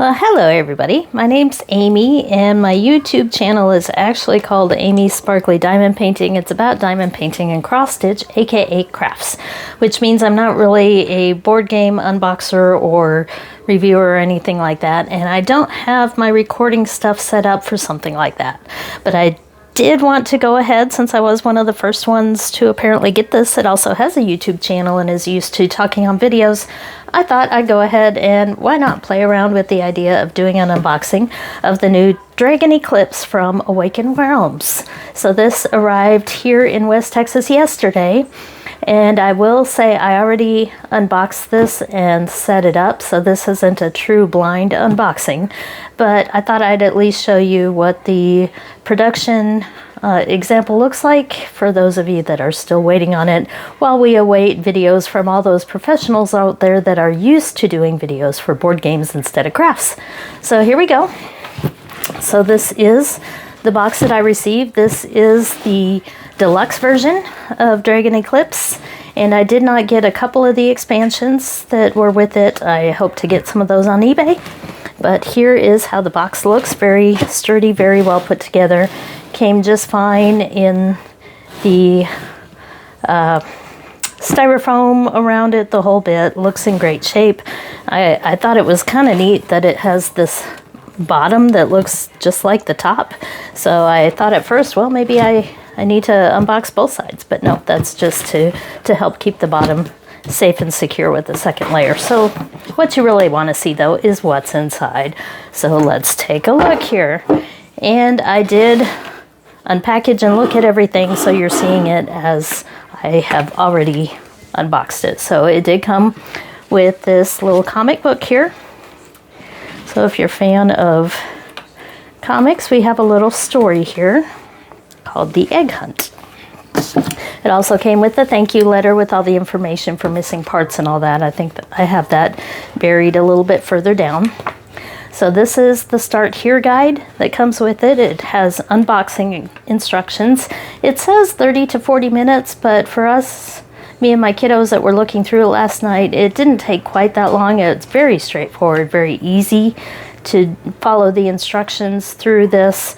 Well, hello everybody. My name's Amy and my YouTube channel is actually called Amy's Sparkly Diamond Painting. It's about diamond painting and cross stitch, aka crafts, which means I'm not really a board game unboxer or reviewer or anything like that, and I don't have my recording stuff set up for something like that. But I did want to go ahead, since I was one of the first ones to apparently get this. It also has a YouTube channel and is used to talking on videos. I thought I'd go ahead and why not play around with the idea of doing an unboxing of the new Dragon Eclipse from Awaken Realms. So this arrived here in West Texas yesterday, and I will say I already unboxed this and set it up, so this isn't a true blind unboxing, but I thought I'd at least show you what the production example looks like for those of you that are still waiting on it, while we await videos from all those professionals out there that are used to doing videos for board games instead of crafts. So here we go. So this is the box that I received. This is the deluxe version of Dragon Eclipse, and I did not get a couple of the expansions that were with it. I hope to get some of those on eBay, but here is how the box looks. Very sturdy, very well put together. Came just fine in the styrofoam around it, the whole bit. Looks in great shape. I thought it was kind of neat that it has this bottom that looks just like the top. So I thought at first, well, maybe I need to unbox both sides, but no, that's just to help keep the bottom safe and secure with the second layer. So what you really want to see though is what's inside. So let's take a look here. And I did unpackage and look at everything, so you're seeing it as I have already unboxed it. So it did come with this little comic book here. So if you're a fan of comics, we have a little story here called The Egg Hunt. It also came with a thank you letter with all the information for missing parts and all that. I think that I have that buried a little bit further down. So this is the Start Here guide that comes with it. It has unboxing instructions. It says 30 to 40 minutes, but for us, me and my kiddos that were looking through it last night, it didn't take quite that long. It's very straightforward, very easy to follow the instructions through this.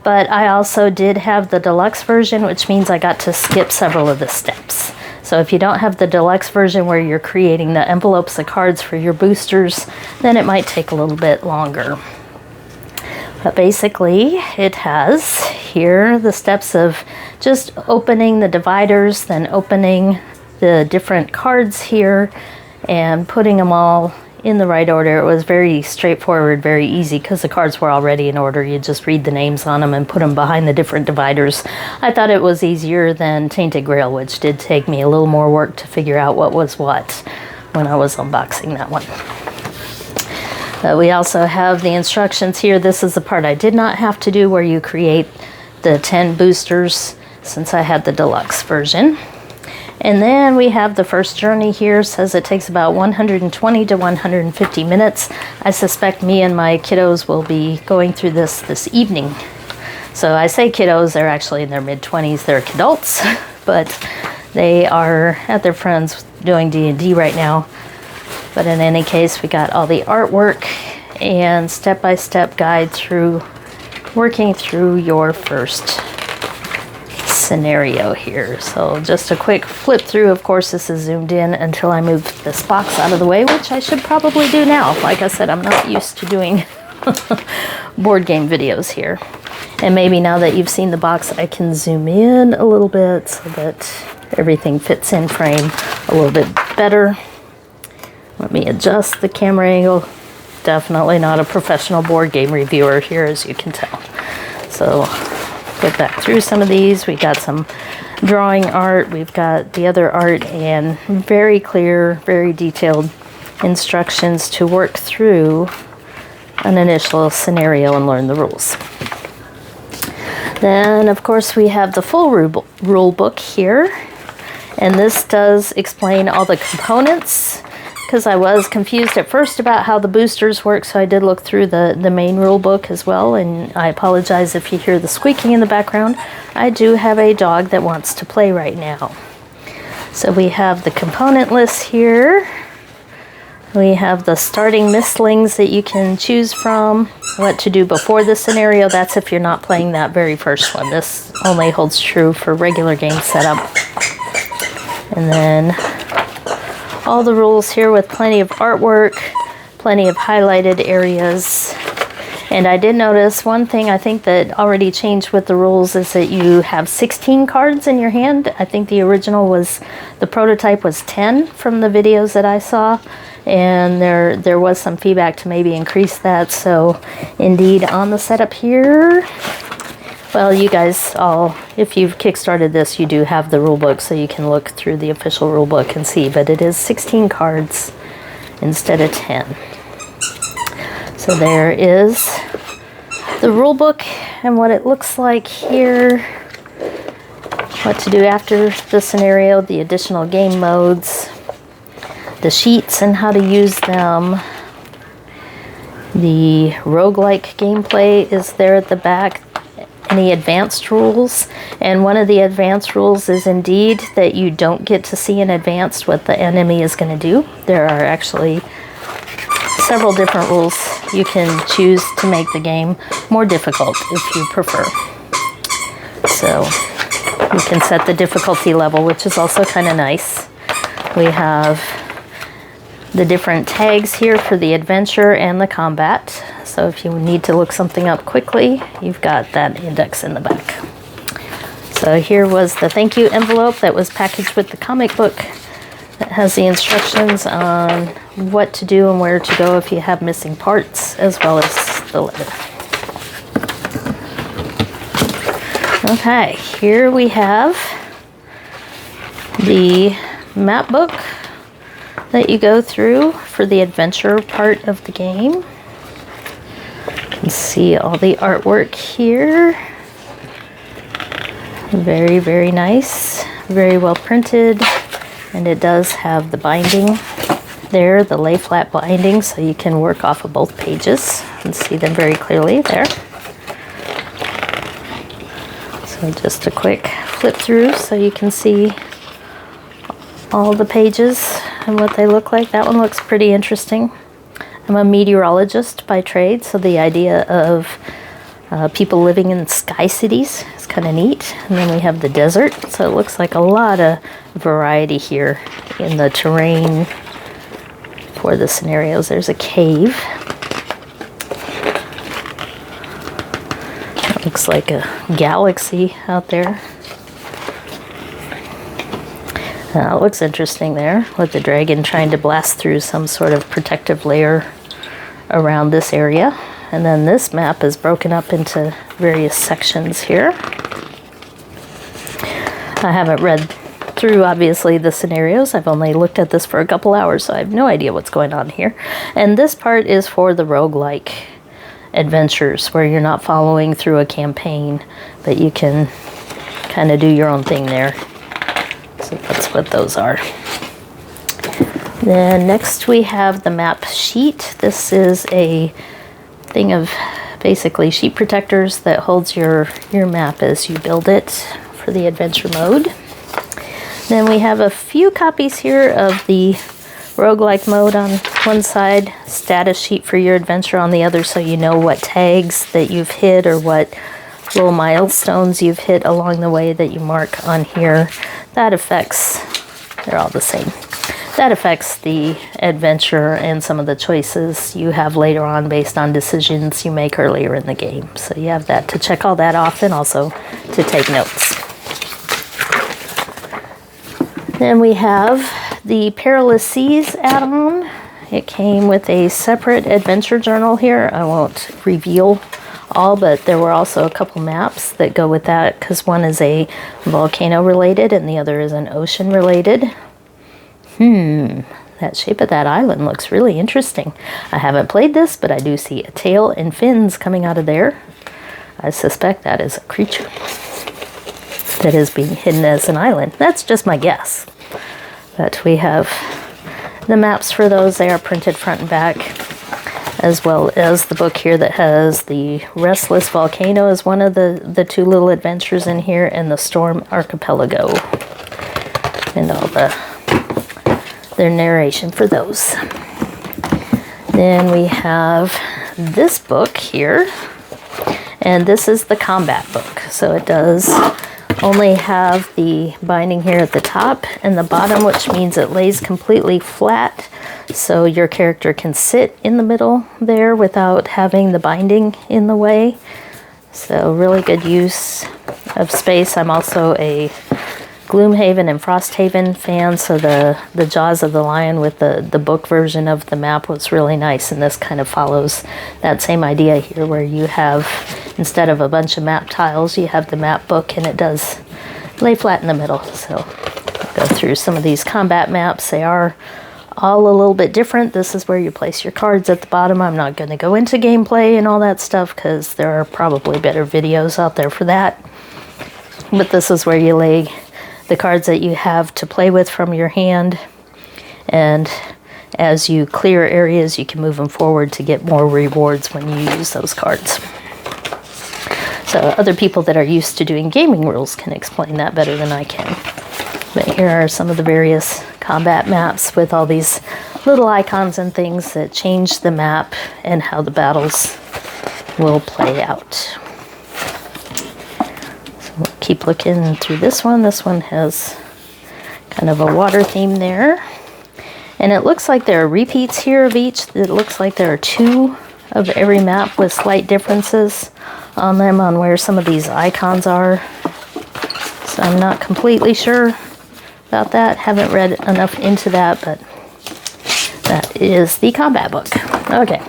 But I also did have the deluxe version, which means I got to skip several of the steps. So if you don't have the deluxe version where you're creating the envelopes, the cards for your boosters, then it might take a little bit longer. But basically, it has here the steps of just opening the dividers, then opening the different cards here, and putting them all in the right order. It was very straightforward, very easy, because the cards were already in order. You just read the names on them and put them behind the different dividers. I thought it was easier than Tainted Grail, which did take me a little more work to figure out what was what when I was unboxing that one. We also have the instructions here. This is the part I did not have to do, where you create the 10 boosters, since I had the deluxe version. And then we have the first journey here. Says it takes about 120 to 150 minutes. I suspect me and my kiddos will be going through this evening. So I say kiddos, they're actually in their mid-20s. They're adults, but they are at their friends doing D&D right now. But in any case, we got all the artwork and step-by-step guide through working through your first scenario here. So just a quick flip through. Of course, this is zoomed in until I move this box out of the way, which I should probably do now. Like I said, I'm not used to doing board game videos here. And maybe now that you've seen the box, I can zoom in a little bit so that everything fits in frame a little bit better. Let me adjust the camera angle. Definitely not a professional board game reviewer here, as you can tell. So flip back through some of these. We got some drawing art, we've got the other art, and very clear, very detailed instructions to work through an initial scenario and learn the rules. Then of course we have the full rule book here, and this does explain all the components, because I was confused at first about how the boosters work, so I did look through the main rule book as well, and I apologize if you hear the squeaking in the background. I do have a dog that wants to play right now. So we have the component list here. We have the starting Mystlings that you can choose from. What to do before the scenario, that's if you're not playing that very first one. This only holds true for regular game setup. And then all the rules here with plenty of artwork, plenty of highlighted areas. And I did notice one thing I think that already changed with the rules is that you have 16 cards in your hand. I think the original the prototype was 10 from the videos that I saw. And there was some feedback to maybe increase that. So indeed on the setup here, well, you guys all, if you've kickstarted this, you do have the rule book, so you can look through the official rule book and see, but it is 16 cards instead of 10. So there is the rule book and what it looks like here, what to do after the scenario, the additional game modes, the sheets and how to use them. The roguelike gameplay is there at the back. Any advanced rules, and one of the advanced rules is indeed that you don't get to see in advance what the enemy is going to do. There are actually several different rules you can choose to make the game more difficult if you prefer. So you can set the difficulty level, which is also kind of nice. We have the different tags here for the adventure and the combat. So if you need to look something up quickly, you've got that index in the back. So here was the thank you envelope that was packaged with the comic book that has the instructions on what to do and where to go if you have missing parts, as well as the letter. Okay, here we have the map book that you go through for the adventure part of the game. You can see all the artwork here. Very, very nice. Very well printed. And it does have the binding there, the lay flat binding, so you can work off of both pages and see them very clearly there. So just a quick flip through so you can see all the pages and what they look like. That one looks pretty interesting. I'm a meteorologist by trade, so the idea of people living in sky cities is kind of neat. And then we have the desert, so it looks like a lot of variety here in the terrain for the scenarios. There's a cave. It looks like a galaxy out there. It looks interesting there, with the dragon trying to blast through some sort of protective layer around this area. And then this map is broken up into various sections here. I haven't read through, obviously, the scenarios. I've only looked at this for a couple hours, so I have no idea what's going on here. And this part is for the roguelike adventures, where you're not following through a campaign, but you can kind of do your own thing there. So that's what those are. Then next we have the map sheet. This is a thing of basically sheet protectors that holds your map as you build it for the adventure mode. Then we have a few copies here of the roguelike mode on one side, status sheet for your adventure on the other, so you know what tags that you've hit or what little milestones you've hit along the way that you mark on here. That affects, they're all the same. That affects the adventure and some of the choices you have later on based on decisions you make earlier in the game. So you have that to check all that off and also to take notes. Then we have the Perilous Seas add-on. It came with a separate adventure journal here. I won't reveal all, but there were also a couple maps that go with that, because one is a volcano related and the other is an ocean related. That shape of that island looks really interesting. I haven't played this, but I do see a tail and fins coming out of there. I suspect that is a creature that is being hidden as an island. That's just my guess. But we have the maps for those. They are printed front and back, as well as the book here that has the Restless Volcano as one of the two little adventures in here, and the Storm Archipelago, and all their narration for those. Then we have this book here, and this is the combat book. So it does only have the binding here at the top and the bottom, which means it lays completely flat, so your character can sit in the middle there without having the binding in the way. So really good use of space. I'm also a Gloomhaven and Frosthaven fan, so the Jaws of the Lion with the book version of the map was really nice, and this kind of follows that same idea here, where you have, instead of a bunch of map tiles, you have the map book, and it does lay flat in the middle. So I'll go through some of these combat maps. They are all a little bit different. This is where you place your cards at the bottom. I'm not going to go into gameplay and all that stuff because there are probably better videos out there for that. But this is where you lay the cards that you have to play with from your hand, and as you clear areas you can move them forward to get more rewards when you use those cards. So other people that are used to doing gaming rules can explain that better than I can. But here are some of the various combat maps with all these little icons and things that change the map and how the battles will play out. We'll keep looking through this one. This one has kind of a water theme there. And it looks like there are repeats here of each. It looks like there are 2 of every map with slight differences on them on where some of these icons are. So I'm not completely sure about that. Haven't read enough into that, but that is the combat book. Okay,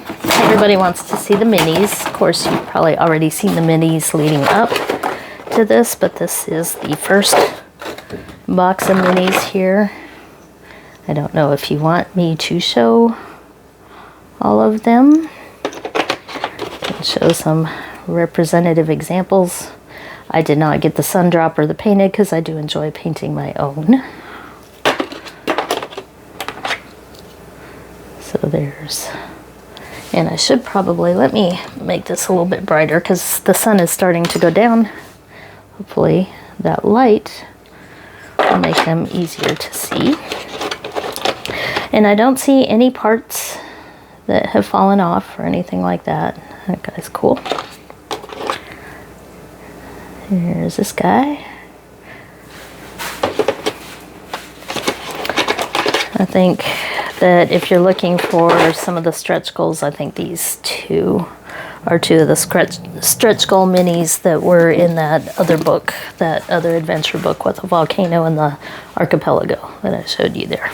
everybody wants to see the minis. Of course, you've probably already seen the minis leading up to this, but this is the first box of minis here. I don't know if you want me to show all of them. I'll show some representative examples. I did not get the sun drop or the painted because I do enjoy painting my own. So there's, and I should probably, let me make this a little bit brighter because the sun is starting to go down. Hopefully that light will make them easier to see. And I don't see any parts that have fallen off or anything like that. That guy's cool. Here's this guy. I think that if you're looking for some of the stretch goals, I think these 2 are 2 of the stretch goal minis that were in that other book, that other adventure book with the volcano and the archipelago that I showed you there.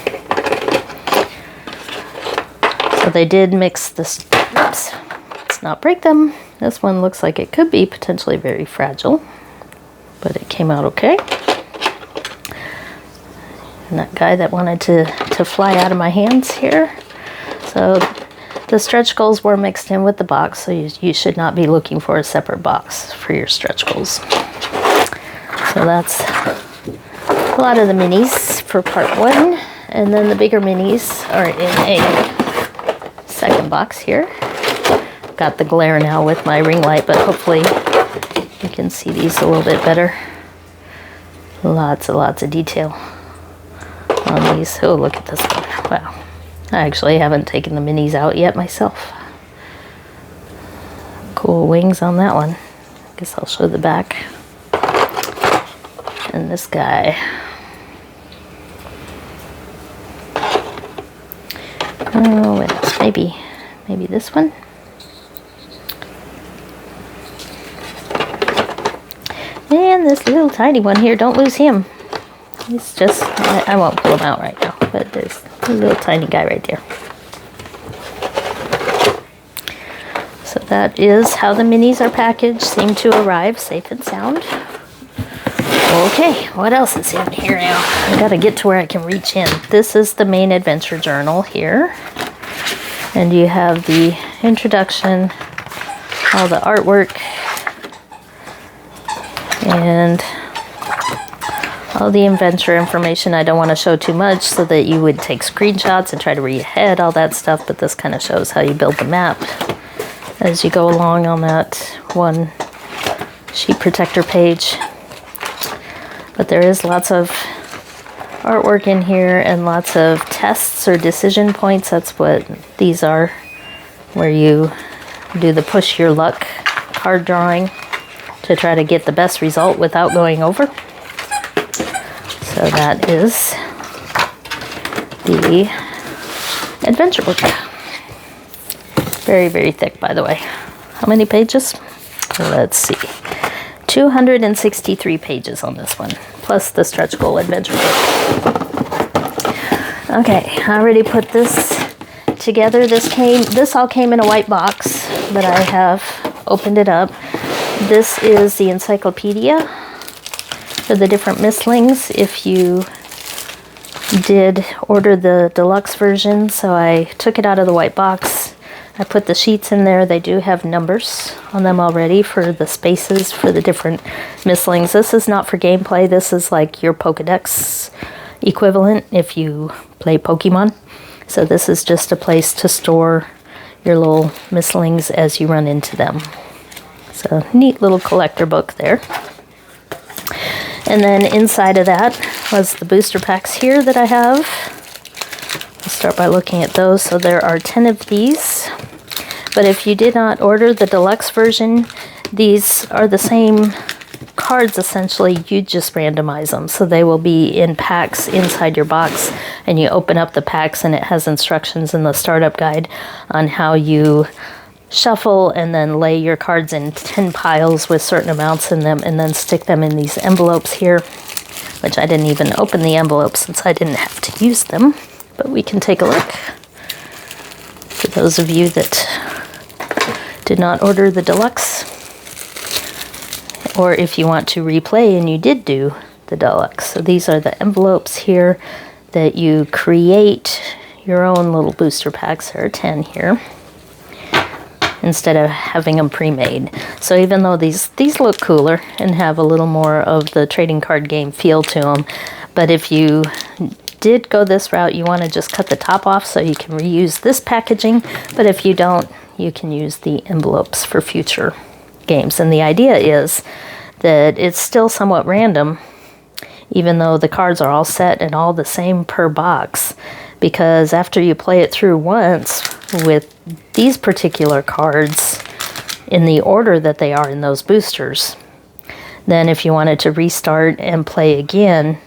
So they did mix this. Oops, let's not break them. This one looks like it could be potentially very fragile, but it came out okay. And that guy that wanted to fly out of my hands here. So the stretch goals were mixed in with the box, so you should not be looking for a separate box for your stretch goals. So that's a lot of the minis for part 1, and then the bigger minis are in a second box here. Got the glare now with my ring light, but hopefully you can see these a little bit better. Lots and lots of detail on these. Oh, look at this one. Wow. I actually haven't taken the minis out yet myself. Cool wings on that one. Guess I'll show the back. And this guy. Oh, what else? Maybe this one. And this little tiny one here, don't lose him. He's just, I won't pull him out right now, but there's a little tiny guy right there. So that is how the minis are packaged, seem to arrive safe and sound. Okay, what else is in here now? I gotta get to where I can reach in. This is the main adventure journal here. And you have the introduction, all the artwork, and all the adventure information. I don't want to show too much so that you would take screenshots and try to read ahead, all that stuff, but this kind of shows how you build the map as you go along on that one sheet protector page. But there is lots of artwork in here and lots of tests or decision points. That's what these are where you do the push your luck card drawing to try to get the best result without going over. So that is the adventure book. Very, very thick, by the way. How many pages? Let's see. 263 pages on this one, plus the stretch goal adventure book. Okay, I already put this together. This all came in a white box, but I have opened it up. This is the encyclopedia for the different Mystlings if you did order the deluxe version. So I took it out of the white box. I put the sheets in there. They do have numbers on them already for the spaces for the different Mystlings. This is not for gameplay. This is like your Pokedex equivalent if you play Pokemon. So this is just a place to store your little Mystlings as you run into them. So neat little collector book there. And then inside of that was the booster packs here that I have. I'll start by looking at those. So there are 10 of these. But if you did not order the deluxe version, these are the same cards essentially. You just randomize them. So they will be in packs inside your box. And you open up the packs and it has instructions in the startup guide on how you shuffle and then lay your cards in 10 piles with certain amounts in them and then stick them in these envelopes here, which I didn't even open the envelopes since I didn't have to use them, but we can take a look for those of you that did not order the deluxe, or if you want to replay and you did do the deluxe. So these are the envelopes here that you create your own little booster packs. There are 10 here, instead of having them pre-made. So even though these look cooler and have a little more of the trading card game feel to them, but if you did go this route, you want to just cut the top off so you can reuse this packaging. But if you don't, you can use the envelopes for future games. And the idea is that it's still somewhat random, even though the cards are all set and all the same per box, because after you play it through once with these particular cards in the order that they are in those boosters, then if you wanted to restart and play again,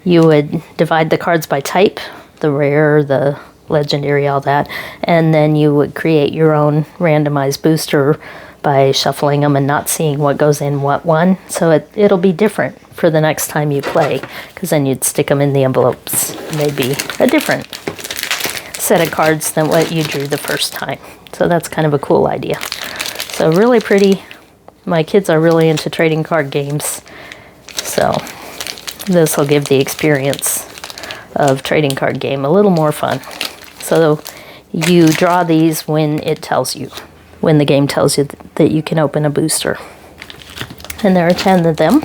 you would divide the cards by type, the rare, the legendary, all that, and then you would create your own randomized booster by shuffling them and not seeing what goes in what one. So it'll be different for the next time you play, because then you'd stick them in the envelopes and they'd be a different set of cards than what you drew the first time. So that's kind of a cool idea. So really pretty. My kids are really into trading card games, so this will give the experience of trading card game a little more fun. So you draw these when it tells you, when the game tells you that you can open a booster. And there are 10 of them.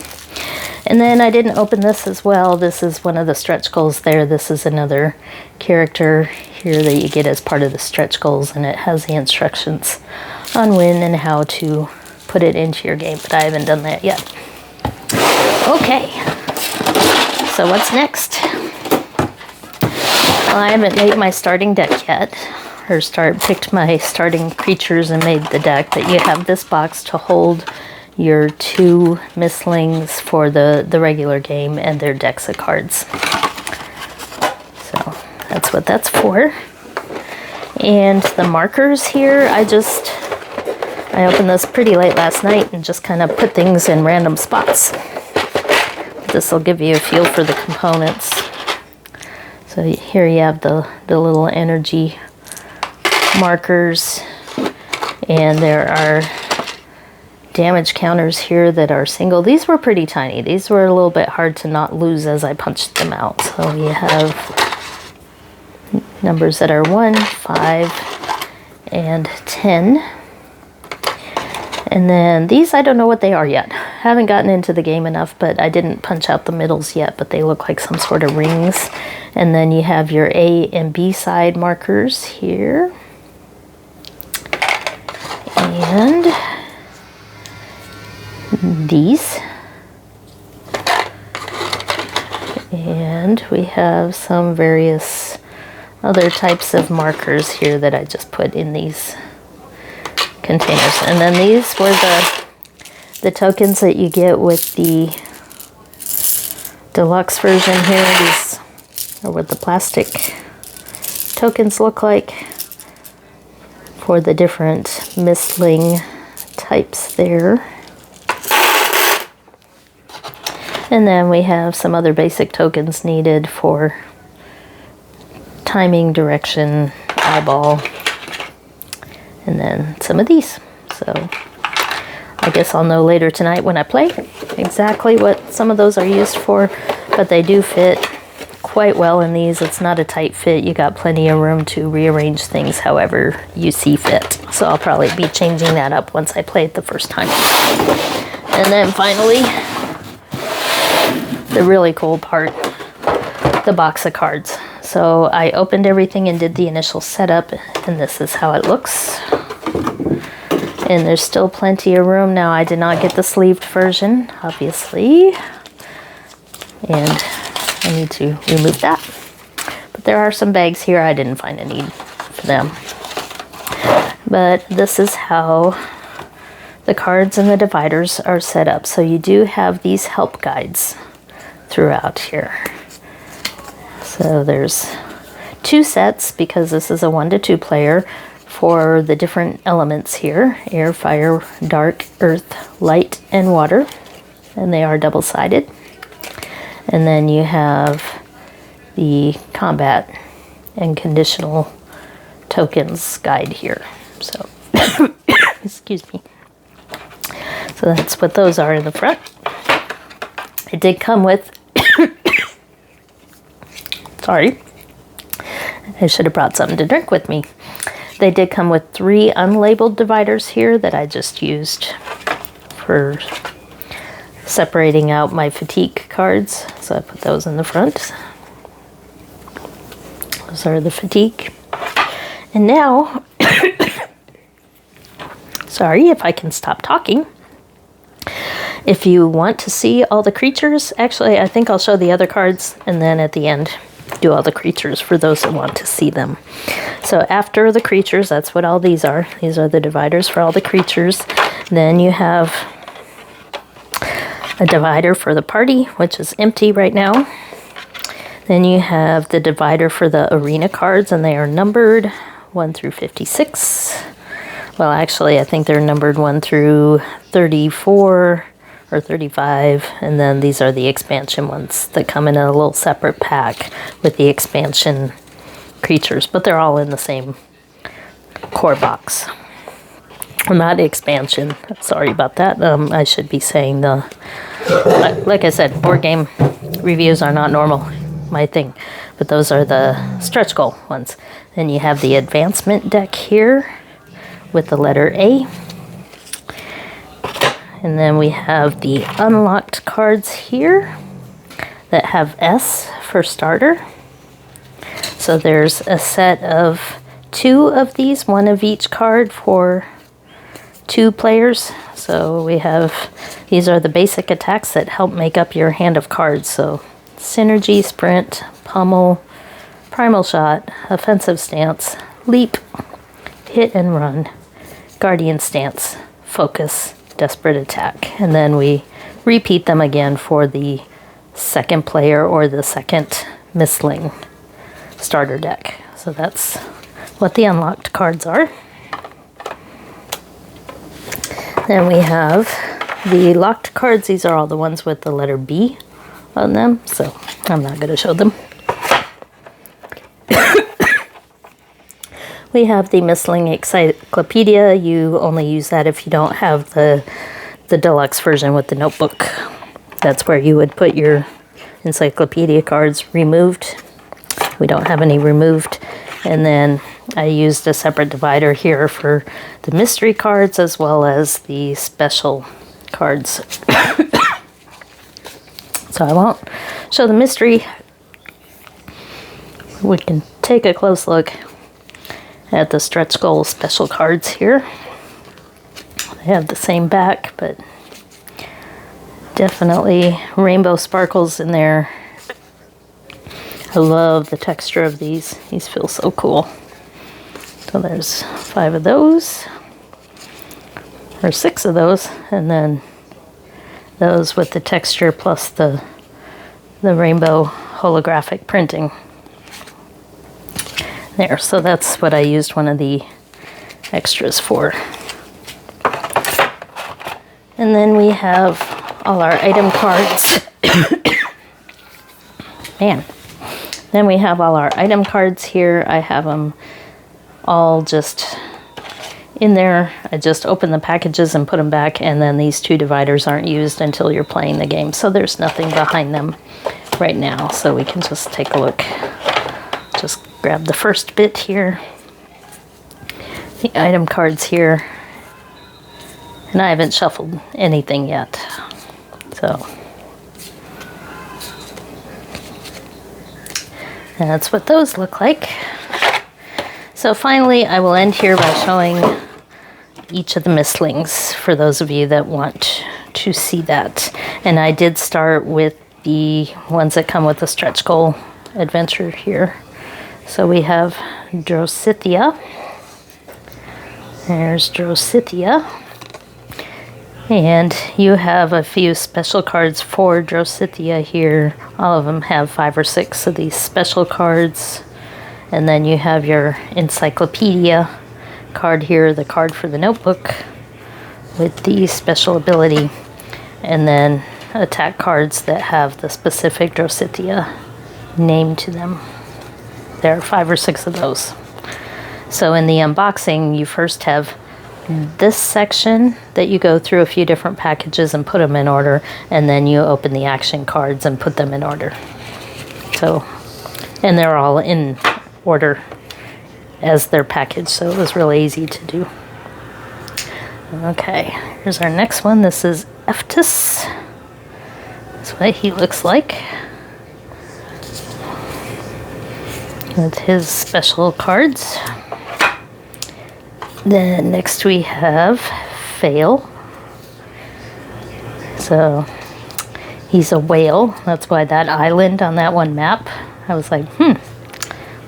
And then I didn't open this as well. This is one of the stretch goals there. This is another character here that you get as part of the stretch goals, and it has the instructions on when and how to put it into your game, but I haven't done that yet. Okay, so what's next? Well, I haven't made my starting deck yet, or picked my starting creatures and made the deck, but you have this box to hold your 2 Mystlings for the regular game and their decks of cards. So that's what that's for. And the markers here, I opened this pretty late last night and just kind of put things in random spots. This will give you a feel for the components. So here you have the little energy markers, and there are damage counters here that are single. These were pretty tiny. These were a little bit hard to not lose as I punched them out. So you have numbers that are 1, 5, and 10. And then these, I don't know what they are yet. Haven't gotten into the game enough, but I didn't punch out the middles yet, but they look like some sort of rings. And then you have your A and B side markers here. And these. And we have some various other types of markers here that I just put in these containers. And then these were the tokens that you get with the deluxe version here. These are what the plastic tokens look like for the different Mystling types there. And then we have some other basic tokens needed for timing, direction, eyeball, and then some of these. So I guess I'll know later tonight when I play exactly what some of those are used for, but they do fit quite well in these. It's not a tight fit. You got plenty of room to rearrange things however you see fit. So I'll probably be changing that up once I play it the first time. And then finally, the really cool part, the box of cards. So I opened everything and did the initial setup, and this is how it looks. And there's still plenty of room. Now I did not get the sleeved version, obviously, and I need to remove that. But there are some bags here. I didn't find a need for them. But this is how the cards and the dividers are set up. So you do have these help guides throughout here. So there's 2 sets because this is a 1 to 2 player for the different elements here: air, fire, dark, earth, light, and water. And they are double-sided. And then you have the combat and conditional tokens guide here. So, excuse me. So that's what those are in the front. It did come with, sorry, I should have brought something to drink with me. They did come with 3 unlabeled dividers here that I just used for separating out my fatigue cards. So I put those in the front. Those are the fatigue. And now, sorry if I can stop talking. If you want to see all the creatures, actually I think I'll show the other cards and then at the end do all the creatures for those that want to see them. So after the creatures, that's what all these are. These are the dividers for all the creatures. Then you have a divider for the party, which is empty right now. Then you have the divider for the arena cards, and they are numbered 1 through 56. Well, actually, I think they're numbered 1 through 34 or 35, and then these are the expansion ones that come in a little separate pack with the expansion creatures, but they're all in the same core box. Well, not expansion. Sorry about that. I should be saying like I said, board game reviews are not normal my thing, but those are the stretch goal ones. Then you have the advancement deck here with the letter A. And then we have the unlocked cards here that have S for starter. So there's a set of 2 of these, 1 of each card for 2 players. So we have, these are the basic attacks that help make up your hand of cards. So synergy, sprint, pummel, primal shot, offensive stance, leap, hit and run, guardian stance, focus, desperate attack. And then we repeat them again for the second player or the second Mystling starter deck. So that's what the unlocked cards are. Then we have the locked cards. These are all the ones with the letter B on them, so I'm not going to show them. We have the Mystling encyclopedia. You only use that if you don't have the deluxe version with the notebook. That's where you would put your encyclopedia cards removed. We don't have any removed. And then I used a separate divider here for the mystery cards as well as the special cards. So I won't show the mystery. We can take a close look at the stretch goal special cards here. They have the same back, but definitely rainbow sparkles in there. I love the texture of these. These feel so cool. So there's 5 of those, or 6 of those, and then those with the texture plus the rainbow holographic printing. There, so that's what I used one of the extras for. And then we have all our item cards. Man. Then we have all our item cards here. I have them all just in there. I just open the packages and put them back, and then these 2 dividers aren't used until you're playing the game. So there's nothing behind them right now. So we can just take a look. Just grab the first bit here. The item cards here. And I haven't shuffled anything yet. So that's what those look like. So finally, I will end here by showing each of the Mystlings for those of you that want to see that. And I did start with the ones that come with the stretch goal adventure here. So we have Drosithia. There's Drosithia. And you have a few special cards for Drosithia here. All of them have 5 or 6 of these special cards. And then you have your encyclopedia card here, the card for the notebook with the special ability. And then attack cards that have the specific Drosithia name to them. There are 5 or 6 of those. So in the unboxing, you first have this section that you go through a few different packages and put them in order, and then you open the action cards and put them in order. So, and they're all in order as they're packaged, so it was really easy to do. Okay, here's our next one. This is Eftis. That's what he looks like with his special cards. Then next we have Fail. So he's a whale. That's why that island on that one map, I was like,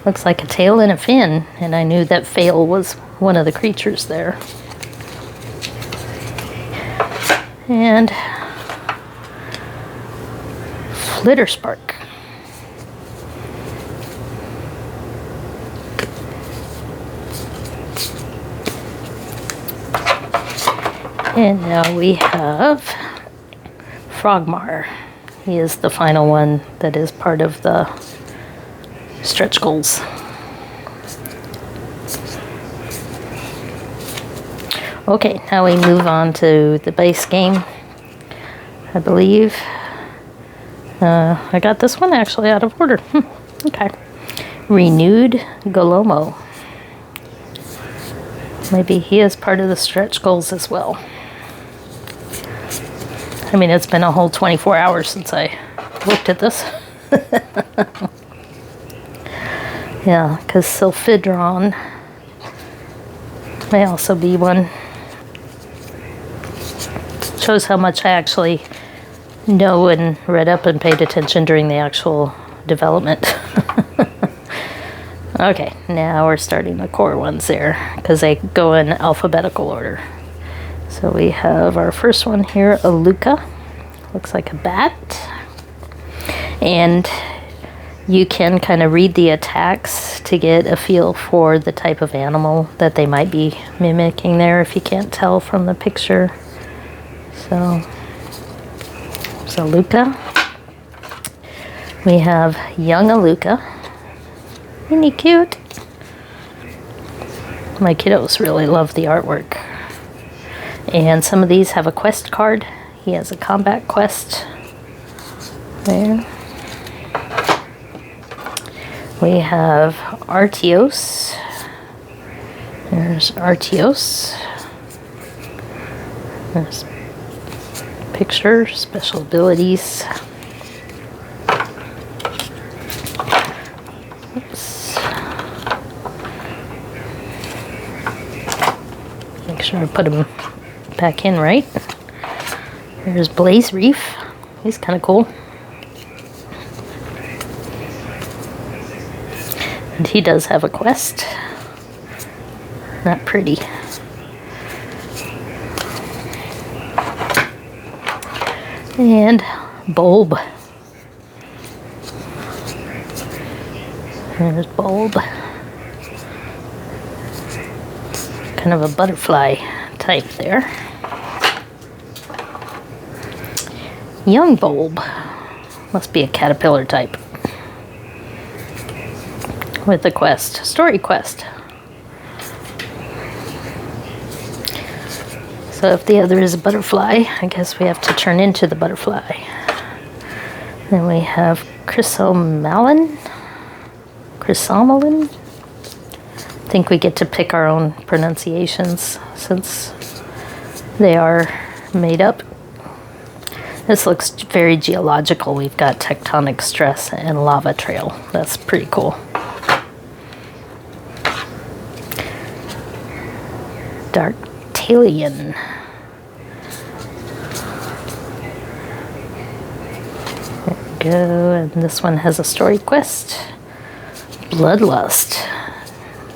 looks like a tail and a fin. And I knew that Fail was one of the creatures there. And Flitterspark. And now we have Frogmar. He is the final one that is part of the stretch goals. Okay, now we move on to the base game. I believe I got this one actually out of order. Okay. Renewed Golomo. Maybe he is part of the stretch goals as well. I mean, it's been a whole 24 hours since I looked at this. Yeah, because Sylphidron may also be one. Shows how much I actually know and read up and paid attention during the actual development. Okay, now we're starting the core ones there, because they go in alphabetical order. So we have our first one here, Aluka. Looks like a bat. And you can kind of read the attacks to get a feel for the type of animal that they might be mimicking there if you can't tell from the picture. So Aluka. We have young Aluka. Isn't he cute? My kiddos really love the artwork. And some of these have a quest card. He has a combat quest there. We have Artios. There's Artios. There's picture, special abilities. Oops. Make sure I put him back in right. There's Blaze Reef. He's kind of cool. And he does have a quest. Not pretty. And Bulb. There's Bulb. Kind of a butterfly type there. Young Bulb. Must be a caterpillar type. With a quest. Story quest. So if the other is a butterfly, I guess we have to turn into the butterfly. Then we have Chrysomelon. Chrysomelon. I think we get to pick our own pronunciations since they are made up. This looks very geological. We've got tectonic stress and lava trail. That's pretty cool. Darktalion. There we go. And this one has a story quest. Bloodlust.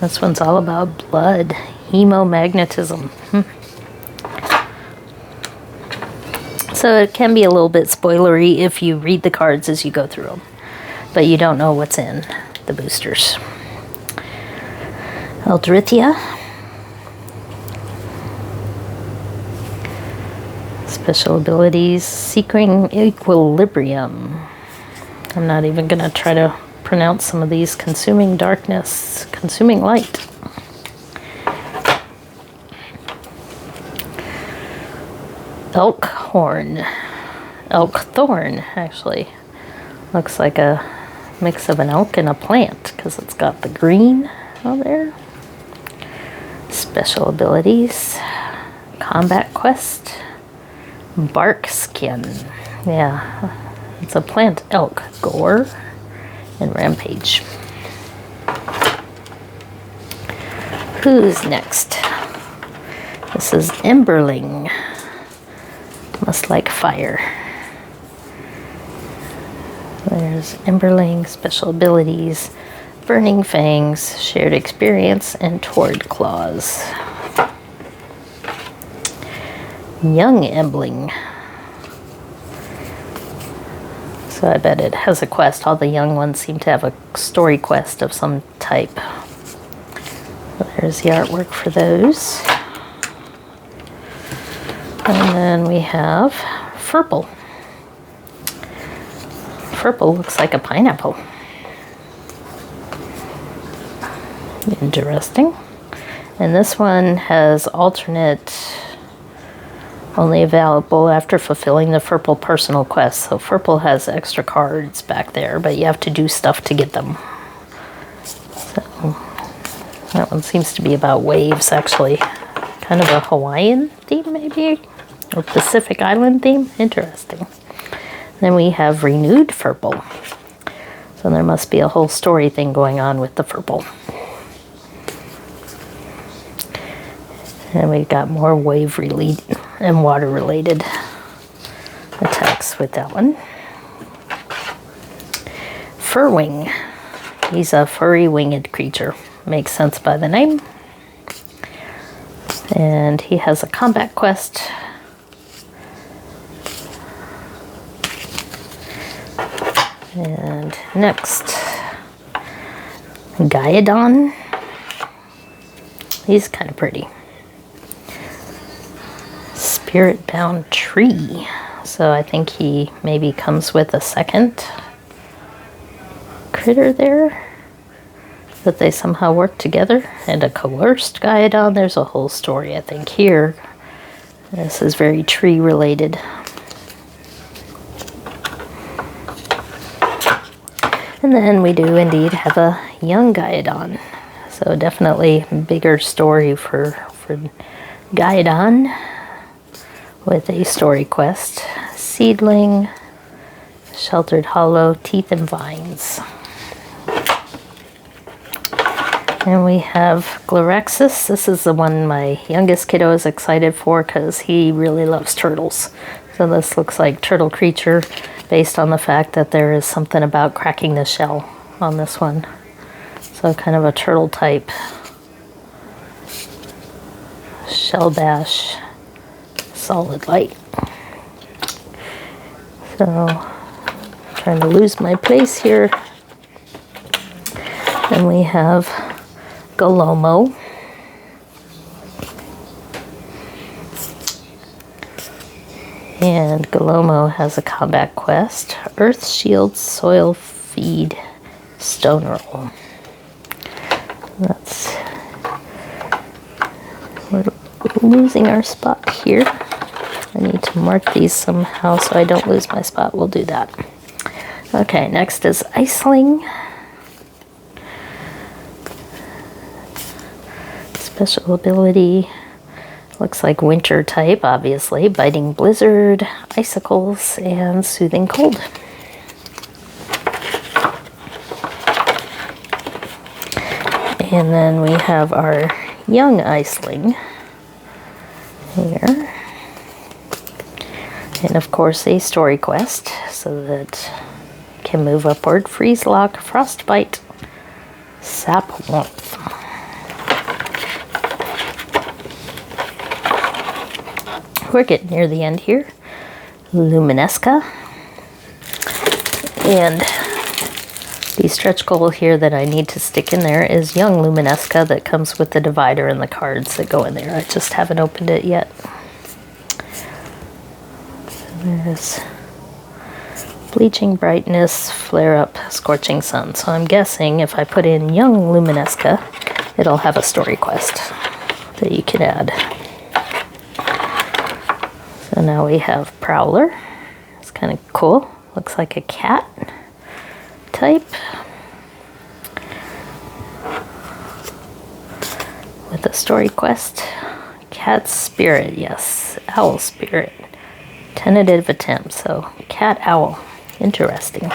This one's all about blood. Hemomagnetism. So it can be a little bit spoilery if you read the cards as you go through them. But you don't know what's in the boosters. Eldrithia. Special abilities. Seeking Equilibrium. I'm not even going to try to pronounce some of these. Consuming Darkness. Consuming Light. Elkhorn. Elkthorn, actually. Looks like a mix of an elk and a plant because it's got the green on there. Special abilities. Combat quest. Bark Skin. Yeah, it's a plant elk. Gore and Rampage. Who's next? This is Emberling. Must like fire. There's Emberling, special abilities, Burning Fangs, shared experience, and Toward Claws. Young Emberling. So I bet it has a quest. All the young ones seem to have a story quest of some type. There's the artwork for those. And then we have Furple. Furple looks like a pineapple. Interesting. And this one has alternate, only available after fulfilling the Furple personal quest. So Furple has extra cards back there, but you have to do stuff to get them. So that one seems to be about waves, actually. Kind of a Hawaiian theme, maybe? Or Pacific Island theme? Interesting. Then we have Renewed Furple. So there must be a whole story thing going on with the Furple. And we've got more wave related and water related attacks with that one. Furwing. He's a furry winged creature. Makes sense by the name. And he has a combat quest. And next, Gaidon. He's kind of pretty. Spirit-bound tree. So I think he maybe comes with a second critter there. That they somehow work together. And a coerced Gaidon. There's a whole story, I think, here. This is very tree related. And then we do indeed have a young Gaidon. So definitely bigger story for Gaidon. With a story quest. Seedling, Sheltered Hollow, Teeth and Vines. And we have Glorexus. This is the one my youngest kiddo is excited for because he really loves turtles. So this looks like turtle creature based on the fact that there is something about cracking the shell on this one. So kind of a turtle type. Shell bash, solid light. So, trying to lose my place here. Then we have Galomo. And Galomo has a combat quest. Earth Shield Soil Feed Stone Roll. We're losing our spot here. I need to mark these somehow so I don't lose my spot. We'll do that. Okay, next is Mystling. Special ability. Looks like winter type, obviously. Biting Blizzard, Icicles, and Soothing Cold. And then we have our young Mystling here. And of course a story quest so that can move upward. Freeze Lock, Frostbite, Sap Warmth. We're getting near the end here. Luminesca. And the stretch goal here that I need to stick in there is Young Luminesca that comes with the divider and the cards that go in there. I just haven't opened it yet. There's Bleaching Brightness, Flare Up, Scorching Sun. So I'm guessing if I put in Young Luminesca, it'll have a story quest that you can add. So now we have Prowler. It's kind of cool. Looks like a cat type. With a story quest. Cat Spirit, yes. Owl Spirit. Tentative attempt. So cat owl. Interesting.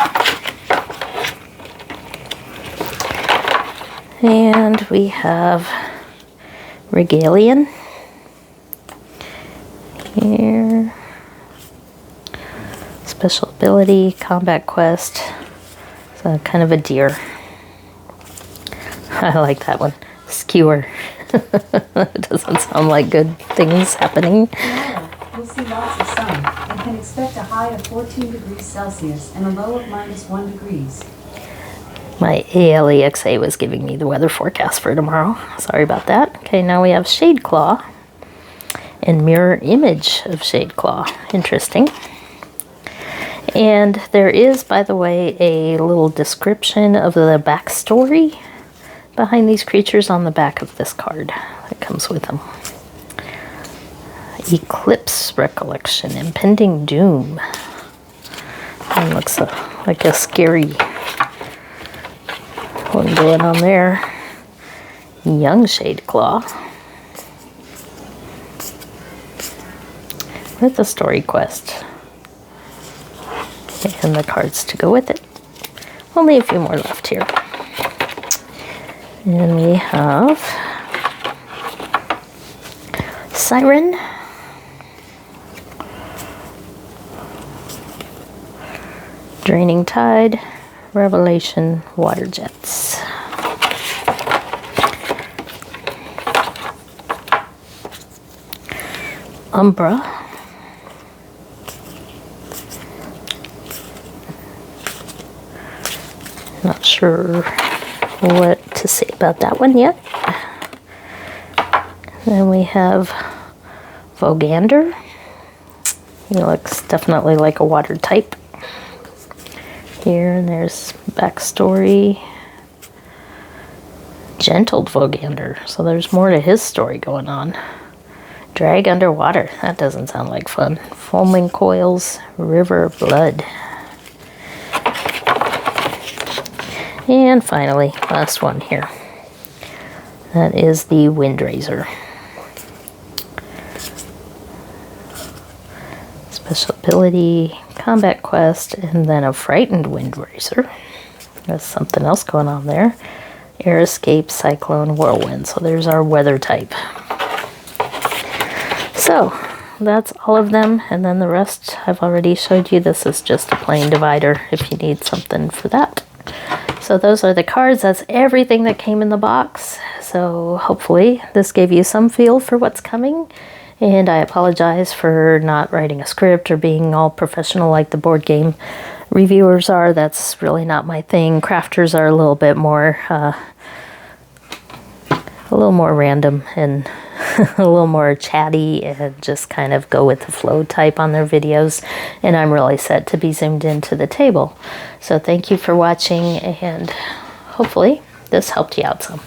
And we have Regalian. Here. Special ability, combat quest. So kind of a deer. I like that one. Skewer. It doesn't sound like good things happening. We'll see lots of sun and can expect a high of 14 degrees Celsius and a low of -1 degrees. My ALEXA was giving me the weather forecast for tomorrow. Sorry about that. Okay, now we have Shadeclaw. And mirror image of Shadeclaw. Interesting. And there is, by the way, a little description of the backstory behind these creatures on the back of this card that comes with them. Eclipse Recollection, Impending Doom. That looks like a scary one going on there. Young Shadeclaw. With a story quest. And the cards to go with it. Only a few more left here. And we have Siren. Draining Tide. Revelation. Water Jets. Umbra. Not sure what to say about that one yet. Then we have Vogander. He looks definitely like a water type. Here, and there's backstory. Gentled Vogander. So there's more to his story going on. Drag underwater. That doesn't sound like fun. Foaming Coils. River of Blood. And finally, last one here. That is the Windraiser. Special ability, combat quest, and then a Frightened Windraiser. There's something else going on there. Air Escape, Cyclone, Whirlwind. So there's our weather type. So that's all of them, and then the rest I've already showed you. This is just a plain divider if you need something for that. So So those are the cards. That's everything that came in the box. So hopefully this gave you some feel for what's coming. And I apologize for not writing a script or being all professional like the board game reviewers are. That's really not my thing. Crafters are a little bit more, random and a little more chatty and just kind of go with the flow type on their videos. And I'm really set to be zoomed into the table. So thank you for watching, and hopefully this helped you out some.